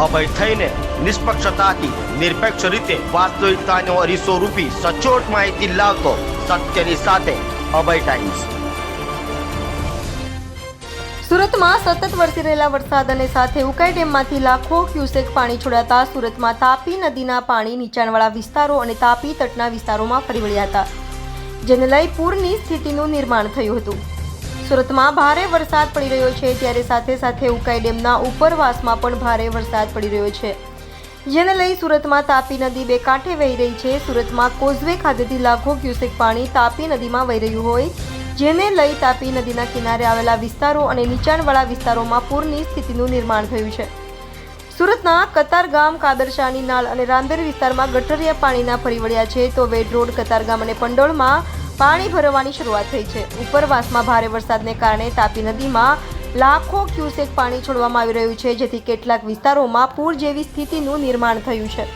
અભય થઈને નિષ્પક્ષતાથી નિરપેક્ષ રીતે વાસ્તવિકતાનો અરીસો રૂપી સચોટ માહિતી લાવતો સત્યની સાથે અભય ટાઈમ્સ। સુરતમાં સતત વરસી રહેલા વરસાદ અને સાથે ઉકાઈ ડેમમાંથી લાખો ક્યુસેક પાણી છોડાતા સુરતમાં તાપી નદીના પાણી નીચાણવાળા વિસ્તારો અને તાપી તટના વિસ્તારોમાં ફરી વળ્યા હતા, જેને લઈ પૂરની સ્થિતિનું નિર્માણ થયું હતું। સુરતમાં ભારે વરસાદ પડી રહ્યો છે, ત્યારે સાથે સાથે ઉકાઈ ડેમના ઉપરવાસમાં પણ ભારે વરસાદ પડી રહ્યો છે, જેને લઈ સુરતમાં તાપી નદી બે કાંઠે વહી રહી છે। સુરતમાં કોઝવે ખાતેથી લાખો ક્યુસેક પાણી તાપી નદીમાં વહી રહ્યું હોય, જેને લઈ તાપી નદીના કિનારે આવેલા વિસ્તારો અને નીચાણવાળા વિસ્તારોમાં પૂરની સ્થિતિનું નિર્માણ થયું છે। સુરતના કતારગામ, કાદરશાહની નાળ અને રાંદેર વિસ્તારમાં ગટરિયા પાણીના ફરી વળ્યા છે, તો વેડ રોડ, કતારગામ અને પંડોળમાં પાણી ભરવાની શરૂઆત થઈ છે। ઉપરવાસમાં ભારે વરસાદને કારણે તાપી નદીમાં લાખો ક્યુસેક પાણી છોડવામાં આવી રહ્યું છે, જેથી કેટલાક વિસ્તારોમાં પૂર જેવી સ્થિતિનું નિર્માણ થયું છે।